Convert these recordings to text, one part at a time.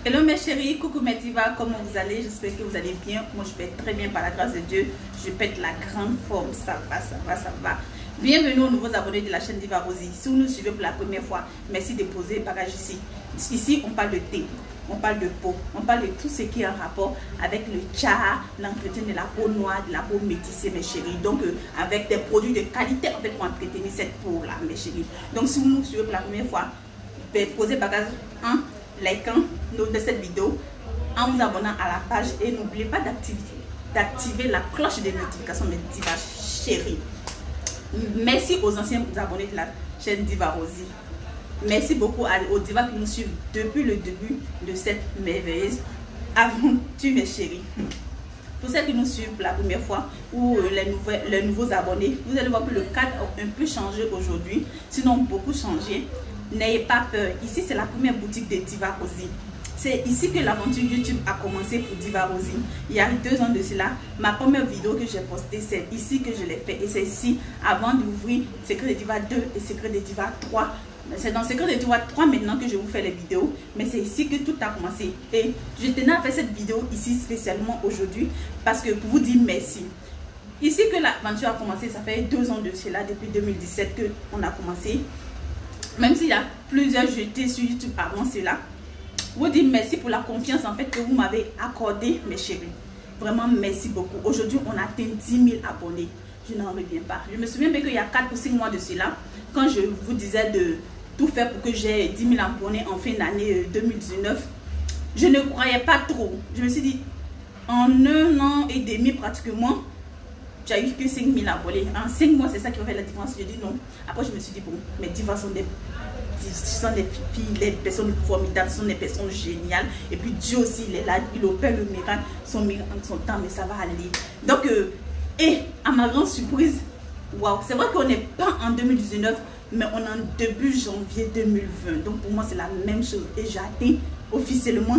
Hello mes chéris, coucou mes divas, comment vous allez? J'espère que vous allez bien. Moi je vais très bien par la grâce de Dieu. Je pète la grande forme, ça va, ça va, ça va. Bienvenue aux nouveaux abonnés de la chaîne Diva Rosie. Si vous nous suivez pour la première fois, merci de poser bagage ici. Ici on parle de thé, on parle de peau, on parle de tout ce qui est en rapport avec le tcha, l'entretien de la peau noire, de la peau métissée mes chéris. Donc avec des produits de qualité en fait pour entretenir cette peau là mes chéris. Donc si vous nous suivez pour la première fois, posez bagage en likant de cette vidéo, en vous abonnant à la page et n'oubliez pas d'activer la cloche de notification mes divas chéries. Merci aux anciens abonnés de la chaîne Diva Rosie. Merci beaucoup aux divas qui nous suivent depuis le début de cette merveilleuse aventure mes chéris. Pour celles qui nous suivent pour la première fois ou les nouveaux abonnés, vous allez voir que le cadre a un peu changé aujourd'hui, sinon beaucoup changé. N'ayez pas peur, ici c'est la première boutique de Diva Rosie. C'est ici que l'aventure YouTube a commencé pour Diva Rosie. Il y a 2 ans de cela, ma première vidéo que j'ai postée, c'est ici que je l'ai fait. Et c'est ici, avant d'ouvrir Secret de Diva 2 et Secret de Diva 3. C'est dans Secret de Diva 3 maintenant que je vous fais les vidéos. Mais c'est ici que tout a commencé. Et je tenais à faire cette vidéo ici spécialement aujourd'hui parce que pour vous dire merci. Ici que l'aventure a commencé, ça fait 2 ans de cela, depuis 2017 qu'on a commencé. Même s'il y a plusieurs jetés sur YouTube avant cela, vous dire merci pour la confiance en fait que vous m'avez accordé mes chéris. Vraiment merci beaucoup. Aujourd'hui on a atteint 10 000 abonnés. Je n'en reviens pas. Je me souviens bien qu'il y a 4 ou 5 mois de cela, quand je vous disais de tout faire pour que j'ai 10 000 abonnés en fin d'année 2019, je ne croyais pas trop. Je me suis dit, en 1 an et demi pratiquement, j'ai eu que 5 000 abonnés. En 5 mois, c'est ça qui va faire la différence. Je dis non. Après, je me suis dit, bon, mes divas sont des filles, les personnes formidables, sont des personnes géniales. Et puis Dieu aussi, il est là, il opère le miracle, son miracle en son temps, mais ça va aller. Donc, et à ma grande surprise, waouh, c'est vrai qu'on n'est pas en 2019, mais on est en début janvier 2020. Donc, pour moi, c'est la même chose. Et j'ai atteint officiellement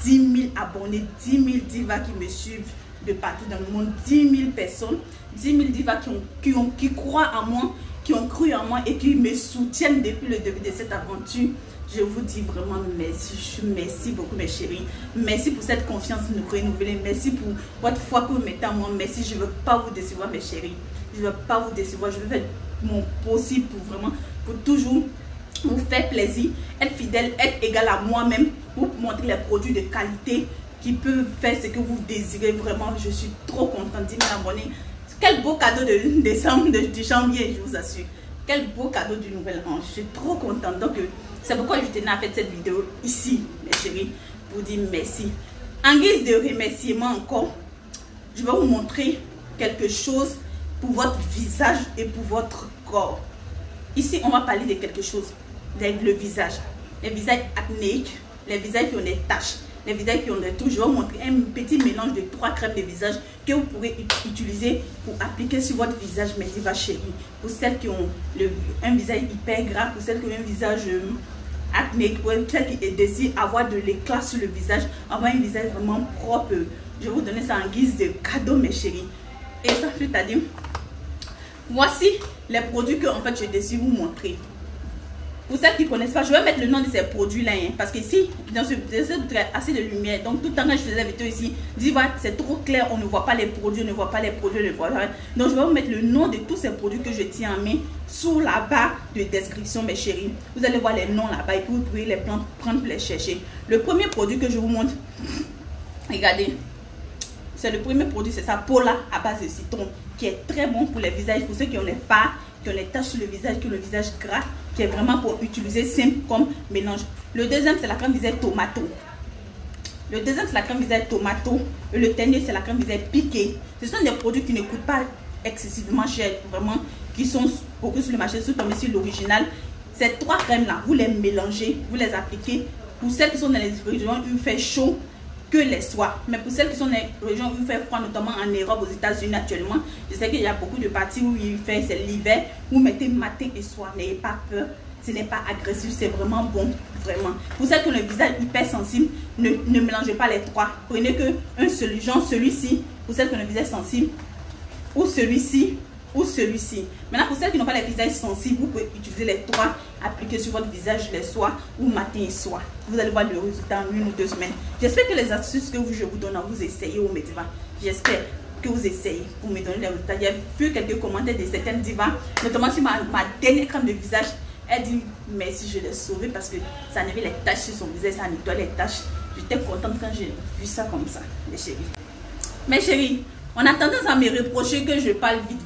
10 000 abonnés, 10 000 divas qui me suivent de partout dans le monde, 10 000 personnes, 10 000 divas qui croient en moi, qui ont cru en moi et qui me soutiennent depuis le début de cette aventure. Je vous dis vraiment merci, merci beaucoup mes chéris. Merci pour cette confiance renouvelée, merci pour votre foi que vous mettez en moi, merci. Je ne veux pas vous décevoir mes chéris, je ne veux pas vous décevoir, je veux faire mon possible pour vraiment, pour toujours vous faire plaisir, être fidèle, être égal à moi-même, pour montrer les produits de qualité qui peuvent faire ce que vous désirez. Vraiment, je suis trop contente. 10 000 abonnés. Quel beau cadeau de décembre, du janvier, je vous assure. Quel beau cadeau du nouvel an. Je suis trop contente. Donc, c'est pourquoi je tenais à faire cette vidéo ici, mes chéris, pour dire merci. En guise de remerciement encore, je vais vous montrer quelque chose pour votre visage et pour votre corps. Ici, on va parler de quelque chose, le visage. Les visages acnéiques, les visages qui ont des taches. Les visages qui ont des touches, je vais vous montrer un petit mélange de 3 crèmes de visage que vous pourrez utiliser pour appliquer sur votre visage, mes divas chéries. Pour celles qui ont un visage hyper gras, pour celles qui ont un visage acnéique, pour celles qui désirent avoir de l'éclat sur le visage, avoir un visage vraiment propre. Je vais vous donner ça en guise de cadeau, mes chéris. Et ça fait à dire, voici les produits que en fait je désire vous montrer. Pour celles qui ne connaissent pas, je vais mettre le nom de ces produits-là, hein, parce que ici, dans ce assez de lumière, donc tout le temps quand je faisais la vidéo ici, c'est trop clair, on ne voit pas les produits, on ne voit pas les produits, on ne voit pas. Donc je vais vous mettre le nom de tous ces produits que je tiens en main sous la barre de description, mes chéris. Vous allez voir les noms là-bas et puis vous pouvez les prendre pour les chercher. Le premier produit que je vous montre, regardez, c'est le premier produit, c'est ça, Paula à base de citron, qui est très bon pour les visages, pour ceux qui ont les fards, qui ont les taches sur le visage, qui ont le visage gras, qui est vraiment pour utiliser simple comme mélange. Le deuxième, c'est la crème visage tomato. Le deuxième, c'est la crème visage tomato. Et le dernier, c'est la crème visage piqué. Ce sont des produits qui ne coûtent pas excessivement cher, vraiment, qui sont beaucoup sur le marché, surtout ici l'original. Ces 3 crèmes-là, vous les mélangez, vous les appliquez. Pour celles qui sont dans les régions où il fait chaud, que les soirs. Mais pour celles qui sont dans les régions où il fait froid, notamment en Europe, aux États-Unis actuellement, je sais qu'il y a beaucoup de parties où il fait, c'est l'hiver, vous mettez matin et soir, n'ayez pas peur, ce n'est pas agressif, c'est vraiment bon, vraiment. Pour celles qui ont le visage hyper sensible, ne mélangez pas les 3, prenez que un seul, genre celui-ci, pour celles qui ont le visage sensible, ou celui-ci, ou celui-ci. Maintenant, pour celles qui n'ont pas les visages sensibles, vous pouvez utiliser les 3, appliquer sur votre visage les soirs ou matin et soir. Vous allez voir le résultat en 1 ou 2 semaines. J'espère que les astuces que je vous donne, vous essayez au Mediva. J'espère que vous essayez pour me donner les résultats. J'ai vu quelques commentaires de certaines divas, notamment sur ma dernière crème de visage. Elle dit merci, je l'ai sauvé parce que ça enlevait les taches sur son visage, ça nettoie les taches. J'étais contente quand j'ai vu ça comme ça, mes chéris. Mes chéris, on a tendance à me reprocher que je parle vite.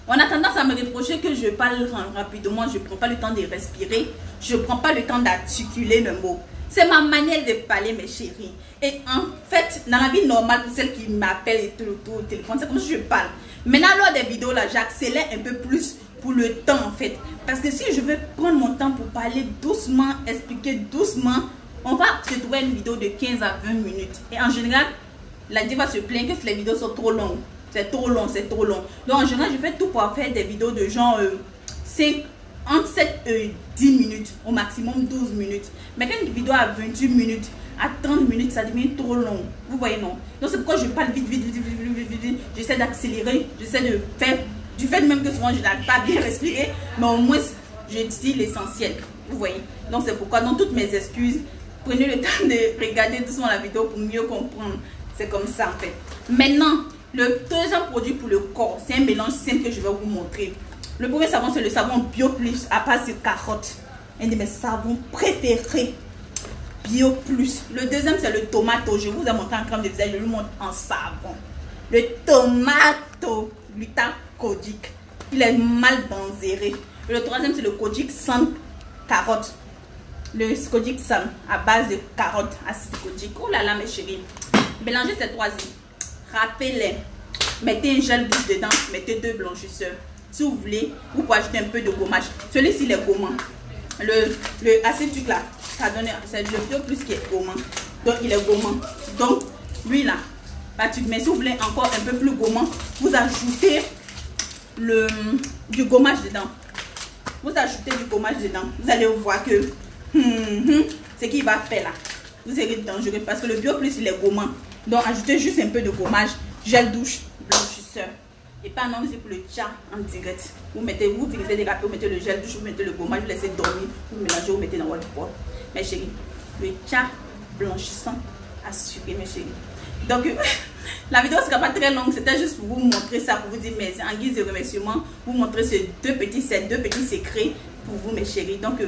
On a tendance à me reprocher que je parle rapidement, je ne prends pas le temps de respirer, je ne prends pas le temps d'articuler le mot. C'est ma manière de parler, mes chéris. Et en fait, dans la vie normale, pour celles qui m'appellent et tout au téléphone, c'est comme si je parle. Maintenant, lors des vidéos, là, j'accélère un peu plus pour le temps, en fait. Parce que si je veux prendre mon temps pour parler doucement, expliquer doucement, on va se trouver une vidéo de 15 à 20 minutes. Et en général, la diva se plaint que les vidéos sont trop longues. C'est trop long, c'est trop long. Donc en général, je fais tout pour faire des vidéos de genre entre 7 et 10 minutes, au maximum 12 minutes. Mais quand une vidéo à 28 minutes, à 30 minutes, ça devient trop long. Vous voyez, non? Donc c'est pourquoi je parle vite. J'essaie d'accélérer, j'essaie de faire, du fait même que souvent je n'arrive pas à bien respirer, mais au moins je dis l'essentiel. Vous voyez? Donc c'est pourquoi, dans toutes mes excuses, prenez le temps de regarder doucement la vidéo pour mieux comprendre. C'est comme ça en fait. Maintenant, le deuxième produit pour le corps, c'est un mélange simple que je vais vous montrer. Le premier savon, c'est le savon Bio Plus à base de carottes. Un de mes savons préférés. Bio Plus. Le deuxième, c'est le tomato. Je vous ai montré en crème de visage, je vous montre en savon. Le tomato glutacodique. Il est mal benzéré. Le troisième, c'est le kojic sans carotte. Le kojic sans à base de carottes, acide kojic. Oh là là, mes chéris. Mélangez ces trois-ci. Râpez-les. Mettez un gel bouche dedans. Mettez 2 blanchisseurs. Si vous voulez, vous pouvez ajouter un peu de gommage. Celui-ci, il est gommant. Le acide là, ça donne, c'est le Bio Plus qui est gommant. Donc, il est gommant. Donc, lui là, mais si vous voulez encore un peu plus gommant, vous ajoutez du gommage dedans. Vous ajoutez du gommage dedans. Vous allez voir que ce qu'il va faire là, vous serez dangereux parce que le Bio Plus, il est gommant. Donc, ajoutez juste un peu de gommage, gel douche, blanchisseur. Et pas non, c'est pour le tcha en direct. Vous finissez des râpés, vous mettez le gel douche, vous mettez le gommage, vous laissez dormir, vous mélangez, vous mettez dans votre pot. Mes chéris, le tcha blanchissant assuré, mes chéris. Donc, la vidéo ne sera pas très longue, c'était juste pour vous montrer ça, pour vous dire merci. En guise de remerciement, vous montrer ces deux petits secrets pour vous, mes chéris. Donc,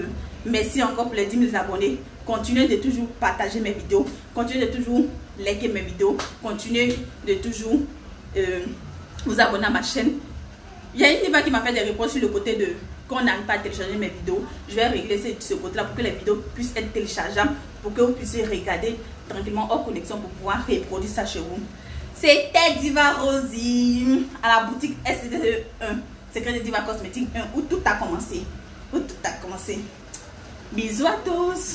merci encore pour les 10 000 abonnés. Continuez de toujours partager mes vidéos. Continuez de toujours liker mes vidéos. Continuez de toujours vous abonner à ma chaîne. Il y a une diva qui m'a fait des reproches sur le côté de qu'on n'arrive pas à télécharger mes vidéos. Je vais régler ce côté-là pour que les vidéos puissent être téléchargeables, pour que vous puissiez regarder tranquillement hors connexion pour pouvoir reproduire ça chez vous. C'était Diva Rosie à la boutique SCD1, Secret de Diva Cosmétique 1, où tout a commencé. Bisous à tous.